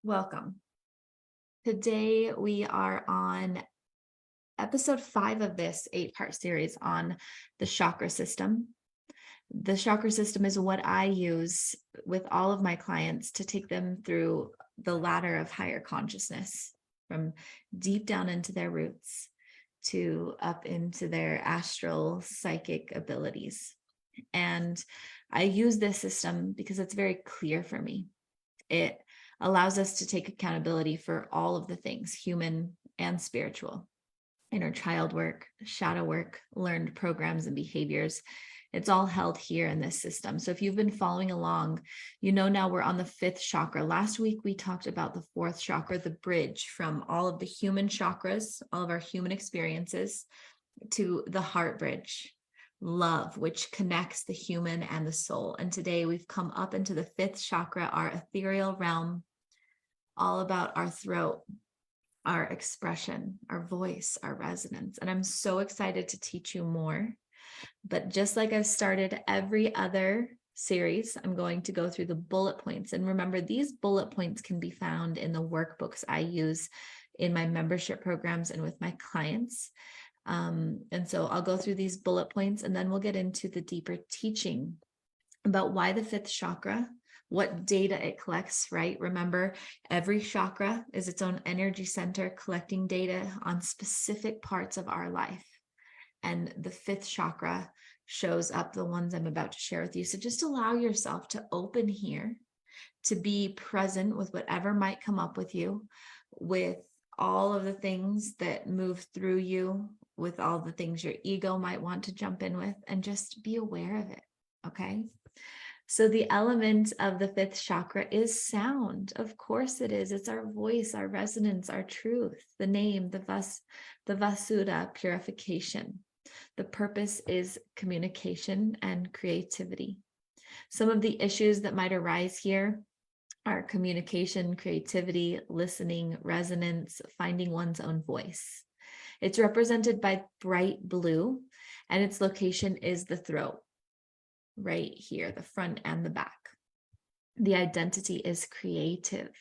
Welcome. Today we are on episode 5 of this 8-part series on the chakra system. The chakra system is what I use with all of my clients to take them through the ladder of higher consciousness, from deep down into their roots to up into their astral psychic abilities. And I use this system because it's very clear for me. It allows us to take accountability for all of the things, human and spiritual, inner child work, shadow work, learned programs and behaviors. It's all held here in this system. So if you've been following along, you know now we're on the 5th chakra. Last week, we talked about the 4th chakra, the bridge from all of the human chakras, all of our human experiences, to the heart bridge, love, which connects the human and the soul. And today we've come up into the 5th chakra, our ethereal realm, all about our throat, our expression, our voice, our resonance. And I'm so excited to teach you more. But just like I've started every other series, I'm going to go through the bullet points. And remember, these bullet points can be found in the workbooks I use in my membership programs and with my clients. And so I'll go through these bullet points, and then we'll get into the deeper teaching about why the 5th chakra, what data it collects, right? Remember, every chakra is its own energy center collecting data on specific parts of our life. And the 5th chakra shows up the ones I'm about to share with you. So just allow yourself to open here, to be present with whatever might come up with you, with all of the things that move through you, with all the things your ego might want to jump in with, and just be aware of it, okay? So the element of the 5th chakra is sound. Of course it is. It's our voice, our resonance, our truth, the name, the Vasuddha, purification. The purpose is communication and creativity. Some of the issues that might arise here are communication, creativity, listening, resonance, finding one's own voice. It's represented by bright blue, and its location is the throat, right here, the front and the back. The identity is creative.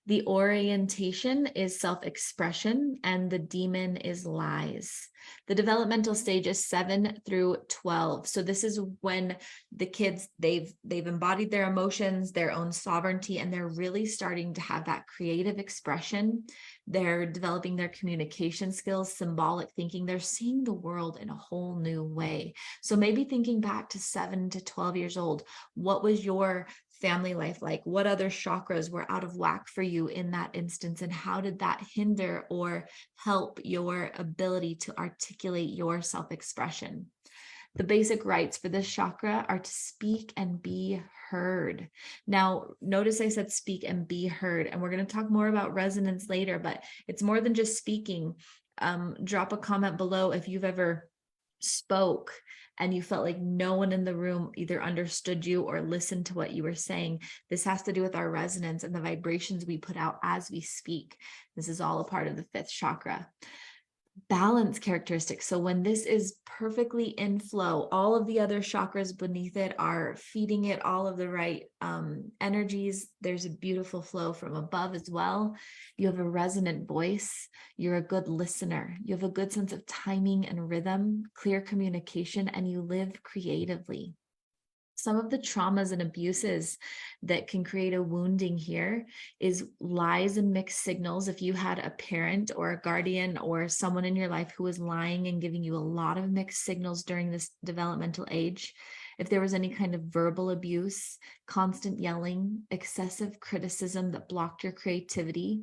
The orientation is self-expression, and the demon is lies. The developmental stage is 7 through 12. So this is when the kids, they've embodied their emotions, their own sovereignty, and they're really starting to have that creative expression. They're developing their communication skills, symbolic thinking. They're seeing the world in a whole new way. So maybe thinking back to 7 to 12 years old, what was your family life like? What other chakras were out of whack for you in that instance? And how did that hinder or help your ability to articulate your self-expression? The basic rights for this chakra are to speak and be heard. Now, notice I said speak and be heard, and we're going to talk more about resonance later, but it's more than just speaking. Drop a comment below if you've ever spoke and you felt like no one in the room either understood you or listened to what you were saying. This has to do with our resonance and the vibrations we put out as we speak. This is all a part of the 5th chakra. Balance characteristics. So when this is perfectly in flow, all of the other chakras beneath it are feeding it all of the right energies. There's a beautiful flow from above as well. You have a resonant voice. You're a good listener. You have a good sense of timing and rhythm, clear communication, and you live creatively. Some of the traumas and abuses that can create a wounding here is lies and mixed signals. If you had a parent or a guardian or someone in your life who was lying and giving you a lot of mixed signals during this developmental age, if there was any kind of verbal abuse, constant yelling, excessive criticism that blocked your creativity,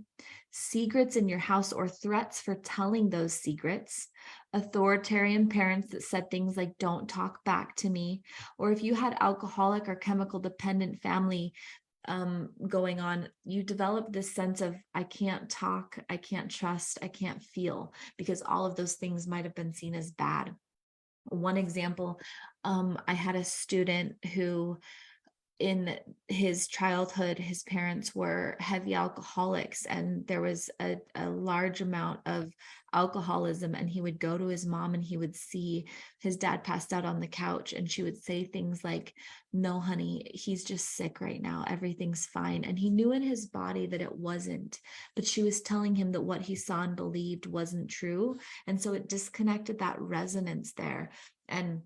secrets in your house or threats for telling those secrets, authoritarian parents that said things like, "Don't talk back to me," or if you had alcoholic or chemical dependent family going on, you develop this sense of, I can't talk, I can't trust, I can't feel, because all of those things might have been seen as bad. One example, I had a student who in his childhood, his parents were heavy alcoholics, and there was a large amount of alcoholism. And he would go to his mom and he would see his dad passed out on the couch, and she would say things like, "No, honey, he's just sick right now. Everything's fine." And he knew in his body that it wasn't, but she was telling him that what he saw and believed wasn't true. And so it disconnected that resonance there. And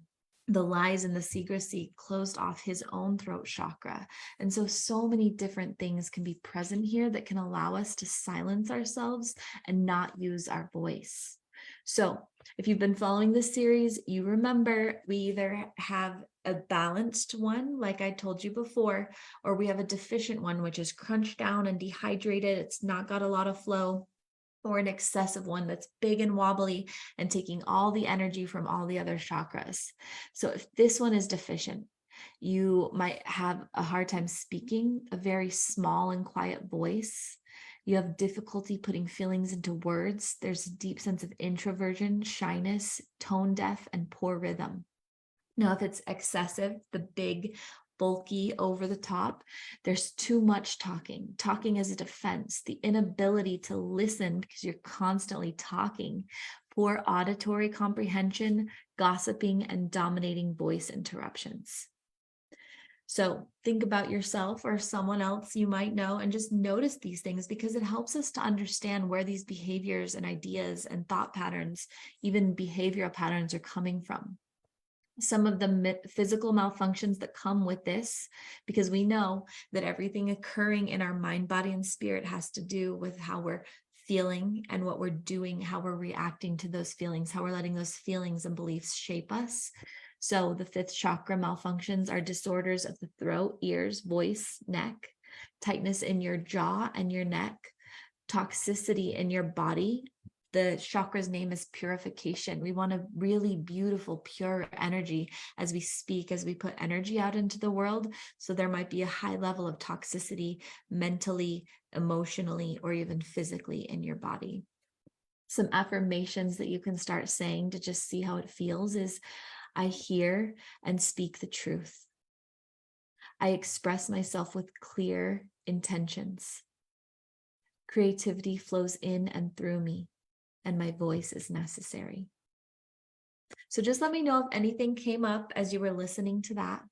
the lies and the secrecy closed off his own throat chakra. And so many different things can be present here that can allow us to silence ourselves and not use our voice. So if you've been following this series, you remember we either have a balanced one, like I told you before, or we have a deficient one, which is crunched down and dehydrated. It's not got a lot of flow, or an excessive one that's big and wobbly and taking all the energy from all the other chakras. So if this one is deficient, you might have a hard time speaking, a very small and quiet voice. You have difficulty putting feelings into words. There's a deep sense of introversion, shyness, tone deaf, and poor rhythm. Now, if it's excessive, the big, bulky, over the top, there's too much talking. Talking as a defense, the inability to listen because you're constantly talking, poor auditory comprehension, gossiping, and dominating voice interruptions. So think about yourself or someone else you might know and just notice these things, because it helps us to understand where these behaviors and ideas and thought patterns, even behavioral patterns, are coming from. Some of the physical malfunctions that come with this, because we know that everything occurring in our mind, body, and spirit has to do with how we're feeling and what we're doing, how we're reacting to those feelings, how we're letting those feelings and beliefs shape us. So the fifth chakra malfunctions are disorders of the throat, ears, voice, neck, tightness in your jaw and your neck, toxicity in your body. The chakra's name is purification. We want a really beautiful, pure energy as we speak, as we put energy out into the world. So there might be a high level of toxicity mentally, emotionally, or even physically in your body. Some affirmations that you can start saying to just see how it feels is, I hear and speak the truth. I express myself with clear intentions. Creativity flows in and through me, and my voice is necessary. So just let me know if anything came up as you were listening to that.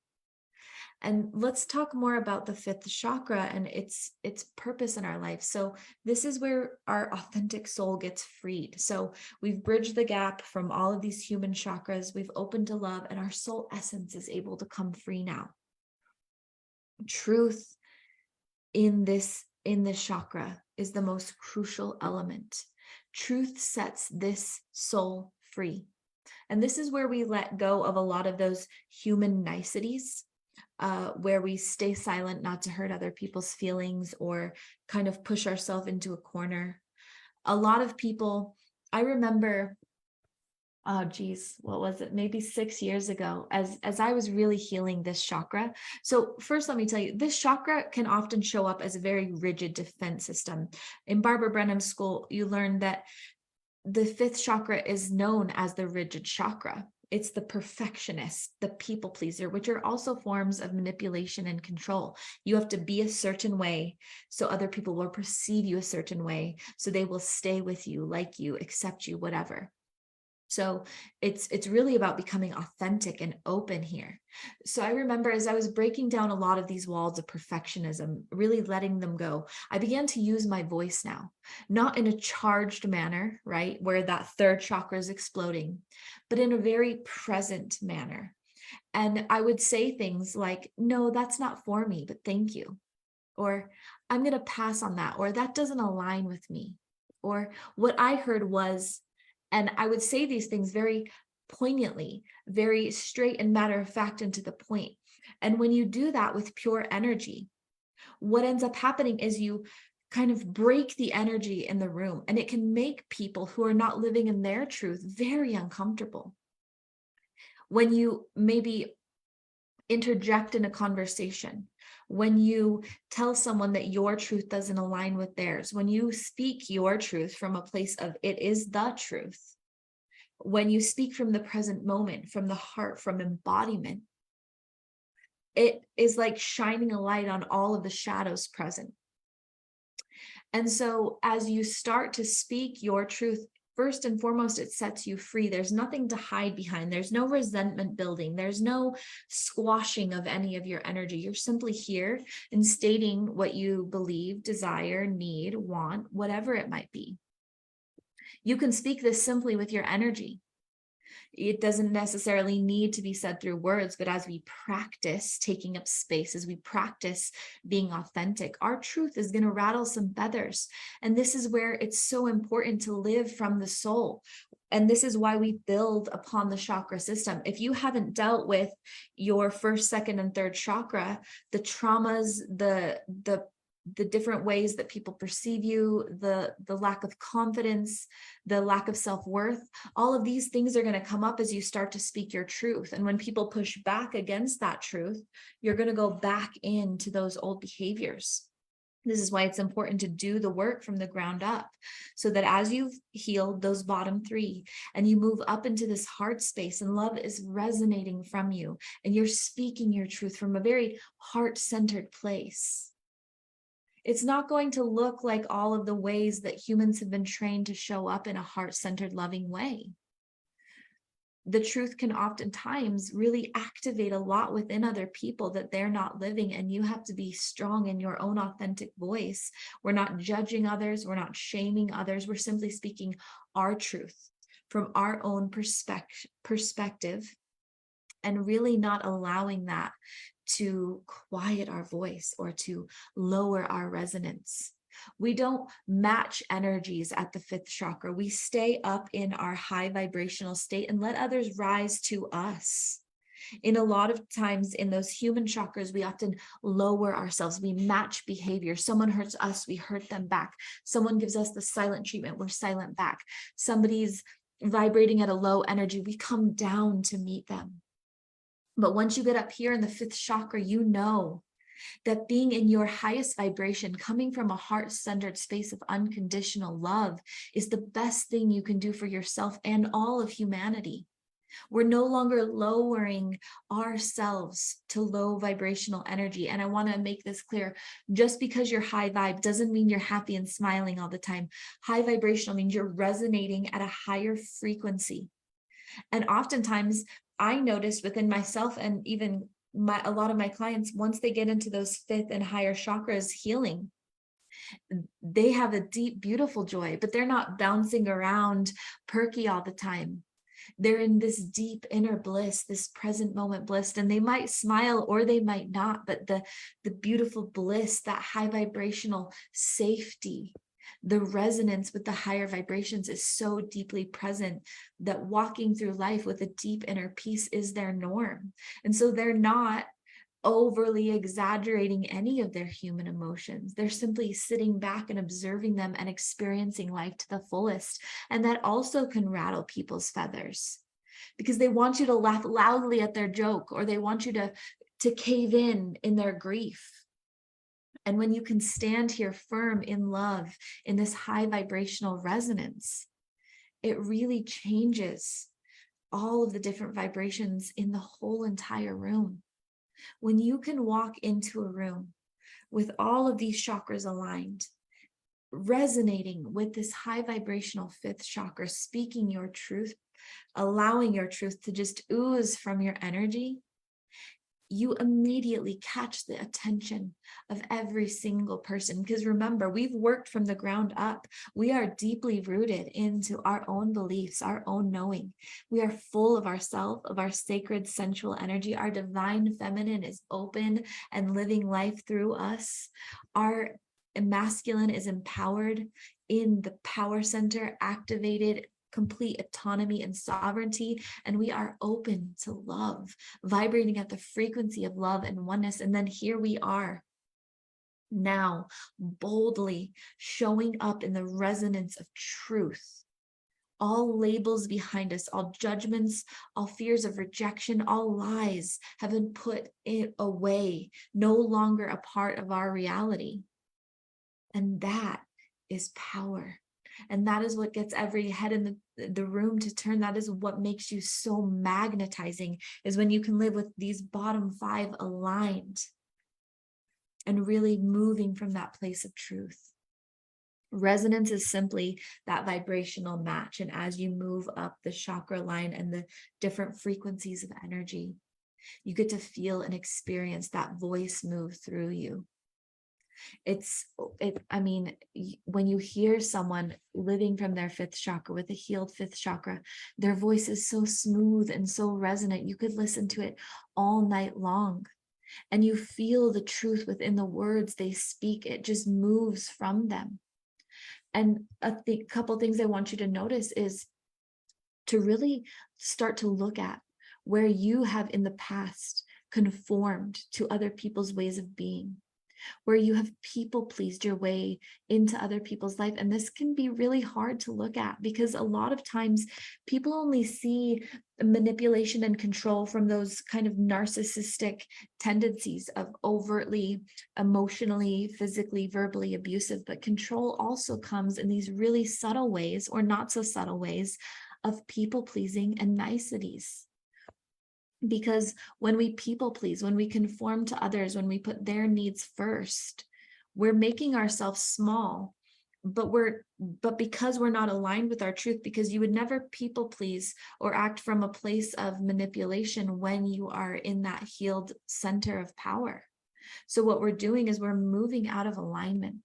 And let's talk more about the fifth chakra and its purpose in our life. So this is where our authentic soul gets freed. So we've bridged the gap from all of these human chakras. We've opened to love, and our soul essence is able to come free now. Truth in this chakra is the most crucial element. Truth sets this soul free. And this is where we let go of a lot of those human niceties, where we stay silent not to hurt other people's feelings or kind of push ourselves into a corner. A lot of people, I remember, oh geez, what was it? Maybe 6 years ago, as I was really healing this chakra. So first, let me tell you, this chakra can often show up as a very rigid defense system. In Barbara Brenham's school, you learn that the fifth chakra is known as the rigid chakra. It's the perfectionist, the people pleaser, which are also forms of manipulation and control. You have to be a certain way so other people will perceive you a certain way, so they will stay with you, like you, accept you, whatever. So it's really about becoming authentic and open here. So I remember as I was breaking down a lot of these walls of perfectionism, really letting them go, I began to use my voice now, not in a charged manner, right, where that third chakra is exploding, but in a very present manner. And I would say things like, no, that's not for me, but thank you. Or I'm going to pass on that, or that doesn't align with me. Or what I heard was, and I would say these things very poignantly, very straight and matter of fact and to the point. And when you do that with pure energy, what ends up happening is you kind of break the energy in the room, and it can make people who are not living in their truth very uncomfortable. When you maybe interject in a conversation, when you tell someone that your truth doesn't align with theirs, when you speak your truth from a place of it is the truth, when you speak from the present moment, from the heart, from embodiment, It is like shining a light on all of the shadows present. And so as you start to speak your truth, first and foremost, it sets you free. There's nothing to hide behind. There's no resentment building. There's no squashing of any of your energy. You're simply here and stating what you believe, desire, need, want, whatever it might be. You can speak this simply with your energy. It doesn't necessarily need to be said through words, but as we practice taking up space, as we practice being authentic, our truth is going to rattle some feathers. And this is where it's so important to live from the soul. And this is why we build upon the chakra system. If you haven't dealt with your first, second, and third chakra, the traumas, the different ways that people perceive you, the lack of confidence, the lack of self-worth, all of these things are going to come up as you start to speak your truth. And when people push back against that truth, you're going to go back into those old behaviors. This is why it's important to do the work from the ground up, so that as you've healed those bottom three and you move up into this heart space and love is resonating from you and you're speaking your truth from a very heart-centered place. It's not going to look like all of the ways that humans have been trained to show up in a heart-centered, loving way. The truth can oftentimes really activate a lot within other people that they're not living, and you have to be strong in your own authentic voice. We're not judging others. We're not shaming others. We're simply speaking our truth from our own perspective, and really not allowing that to quiet our voice or to lower our resonance. We don't match energies at the fifth chakra. We stay up in our high vibrational state and let others rise to us. In a lot of times in those human chakras, we often lower ourselves. We match behavior. Someone hurts us, we hurt them back. Someone gives us the silent treatment, we're silent back. Somebody's vibrating at a low energy, we come down to meet them. But once you get up here in the fifth chakra, you know that being in your highest vibration, coming from a heart-centered space of unconditional love, is the best thing you can do for yourself and all of humanity. We're no longer lowering ourselves to low vibrational energy. And I want to make this clear. Just because you're high vibe doesn't mean you're happy and smiling all the time. High vibrational means you're resonating at a higher frequency. And oftentimes I noticed within myself and even a lot of my clients, once they get into those fifth and higher chakras healing, they have a deep, beautiful joy, but they're not bouncing around perky all the time. They're in this deep inner bliss, this present moment bliss, and they might smile or they might not, but the beautiful bliss, that high vibrational safety, the resonance with the higher vibrations is so deeply present that walking through life with a deep inner peace is their norm. And so they're not overly exaggerating any of their human emotions. They're simply sitting back and observing them and experiencing life to the fullest. And that also can rattle people's feathers because they want you to laugh loudly at their joke, or they want you to cave in their grief. And when you can stand here firm in love, in this high vibrational resonance, it really changes all of the different vibrations in the whole entire room. When you can walk into a room with all of these chakras aligned, resonating with this high vibrational fifth chakra, speaking your truth, allowing your truth to just ooze from your energy, you immediately catch the attention of every single person. Because remember, we've worked from the ground up. We are deeply rooted into our own beliefs, our own knowing. We are full of ourself, of our sacred sensual energy. Our divine feminine is open and living life through us. Our masculine is empowered in the power center, activated, complete autonomy and sovereignty, and we are open to love, vibrating at the frequency of love and oneness. And then here we are now, boldly showing up in the resonance of truth. All labels behind us, all judgments, all fears of rejection, all lies have been put away, no longer a part of our reality. And that is power. And that is what gets every head in the room to turn. That is what makes you so magnetizing, is when you can live with these bottom 5 aligned and really moving from that place of truth. Resonance is simply that vibrational match. And as you move up the chakra line and the different frequencies of energy, you get to feel and experience that voice move through you. When you hear someone living from their 5th chakra with a healed 5th chakra, their voice is so smooth and so resonant. You could listen to it all night long, and you feel the truth within the words they speak. It just moves from them. And a couple things I want you to notice is to really start to look at where you have in the past conformed to other people's ways of being, where you have people pleased your way into other people's life. And this can be really hard to look at, because a lot of times people only see manipulation and control from those kind of narcissistic tendencies of overtly emotionally, physically, verbally abusive. But control also comes in these really subtle ways, or not so subtle ways, of people pleasing and niceties. Because when we people please, when we conform to others, when we put their needs first, we're making ourselves small. But because we're not aligned with our truth, because you would never people please or act from a place of manipulation when you are in that healed center of power. So what we're doing is we're moving out of alignment.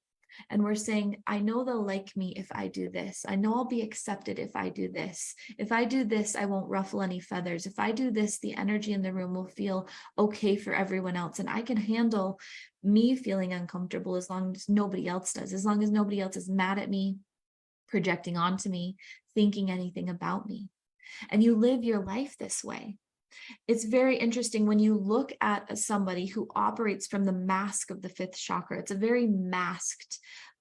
And we're saying, I know they'll like me if I do this. I know I'll be accepted if I do this. If I do this, I won't ruffle any feathers. If I do this, the energy in the room will feel okay for everyone else. And I can handle me feeling uncomfortable as long as nobody else does, as long as nobody else is mad at me, projecting onto me, thinking anything about me. And you live your life this way. It's very interesting when you look at somebody who operates from the mask of the 5th chakra. It's a very masked,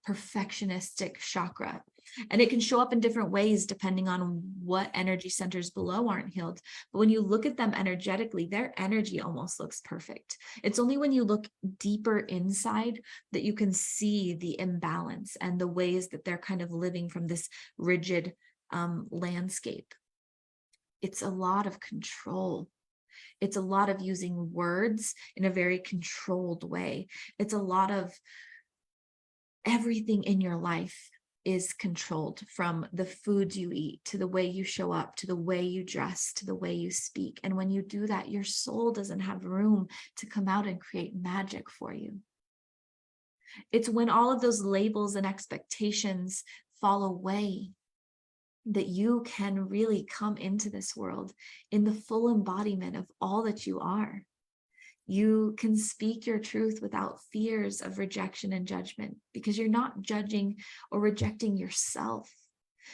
perfectionistic chakra. And it can show up in different ways depending on what energy centers below aren't healed. But when you look at them energetically, their energy almost looks perfect. It's only when you look deeper inside that you can see the imbalance and the ways that they're kind of living from this rigid landscape. It's a lot of control. It's a lot of using words in a very controlled way. It's a lot of everything in your life is controlled, from the foods you eat, to the way you show up, to the way you dress, to the way you speak. And when you do that, your soul doesn't have room to come out and create magic for you. It's when all of those labels and expectations fall away that you can really come into this world in the full embodiment of all that you are. You can speak your truth without fears of rejection and judgment, because you're not judging or rejecting yourself.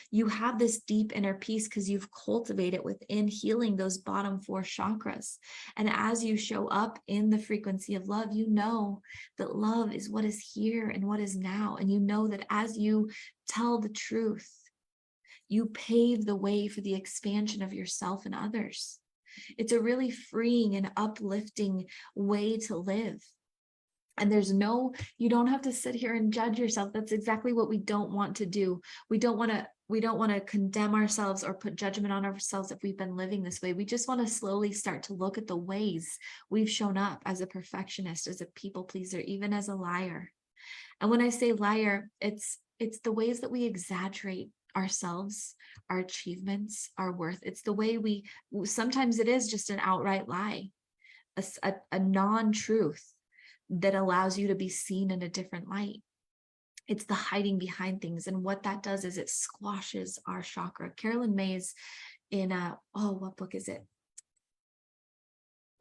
You have this deep inner peace because you've cultivated within healing those bottom 4 chakras. And as you show up in the frequency of love, you know that love is what is here and what is now. And you know that as you tell the truth, you pave the way for the expansion of yourself and others. It's a really freeing and uplifting way to live. And you don't have to sit here and judge yourself. That's exactly what we don't want to do. We don't want to condemn ourselves or put judgment on ourselves if we've been living this way. We just want to slowly start to look at the ways we've shown up as a perfectionist, as a people pleaser, even as a liar. And when I say liar, it's the ways that we exaggerate ourselves, our achievements, our worth. It's the way sometimes it is just an outright lie, a non-truth that allows you to be seen in a different light. It's the hiding behind things. And what that does is it squashes our chakra. Carolyn Mays in what book is it?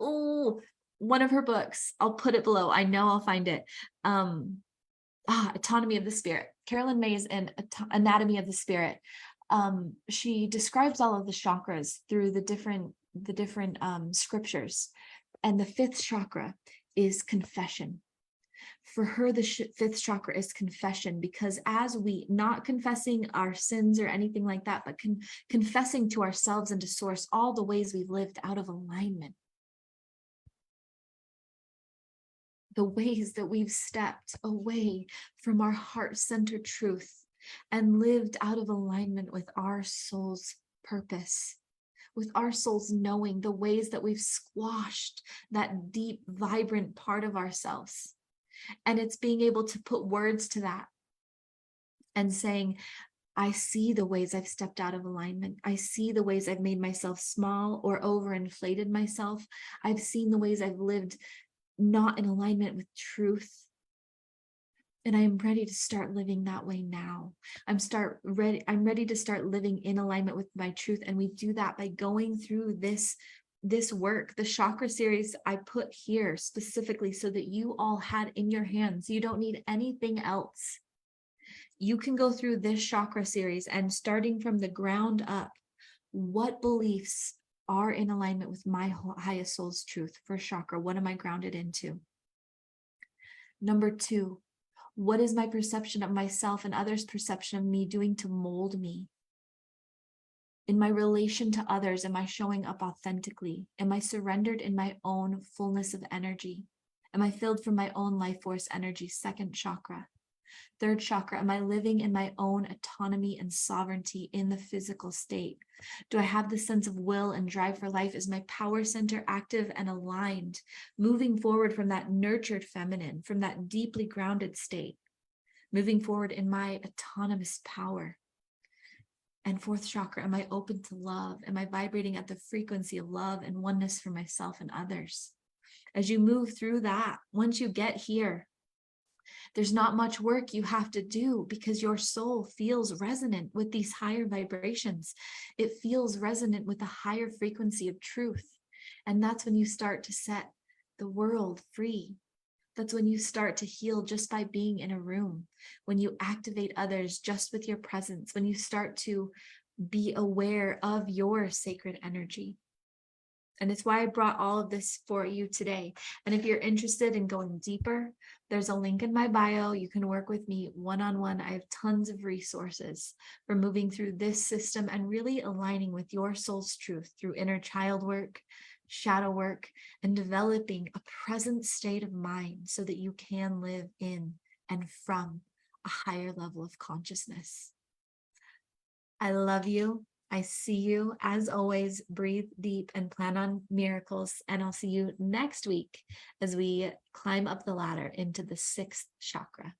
Oh, one of her books. I'll put it below. I know I'll find it. Autonomy of the Spirit. Carolyn Mays in Anatomy of the Spirit. She describes all of the chakras through the different scriptures, and the 5th chakra is confession. For her, the 5th chakra is confession, because as we, not confessing our sins or anything like that, but confessing to ourselves and to source all the ways we've lived out of alignment. The ways that we've stepped away from our heart-centered truth and lived out of alignment with our soul's purpose, with our souls knowing the ways that we've squashed that deep, vibrant part of ourselves. And it's being able to put words to that and saying, I see the ways I've stepped out of alignment. I see the ways I've made myself small or overinflated myself. I've seen the ways I've lived not in alignment with truth. And I am ready to start living that way now. I'm ready to start living in alignment with my truth. And we do that by going through this work. The chakra series I put here specifically so that you all had in your hands. You don't need anything else. You can go through this chakra series and starting from the ground up, what beliefs are in alignment with my highest soul's truth for chakra? What am I grounded into? Number 2, what is my perception of myself and others' perception of me doing to mold me? In my relation to others, am I showing up authentically? Am I surrendered in my own fullness of energy? Am I filled from my own life force energy? Second chakra. Third chakra, am I living in my own autonomy and sovereignty in the physical state? Do I have the sense of will and drive for life? Is my power center active and aligned, moving forward from that nurtured feminine, from that deeply grounded state, moving forward in my autonomous power? And fourth chakra, am I open to love? Am I vibrating at the frequency of love and oneness for myself and others? As you move through that, once you get here, there's not much work you have to do because your soul feels resonant with these higher vibrations. It feels resonant with a higher frequency of truth. And that's when you start to set the world free. That's when you start to heal just by being in a room, when you activate others just with your presence, when you start to be aware of your sacred energy. And it's why I brought all of this for you today. And if you're interested in going deeper, there's a link in my bio. You can work with me one-on-one. I have tons of resources for moving through this system and really aligning with your soul's truth through inner child work, shadow work, and developing a present state of mind so that you can live in and from a higher level of consciousness. I love you. I see you. As always, breathe deep and plan on miracles. And I'll see you next week as we climb up the ladder into the 6th chakra.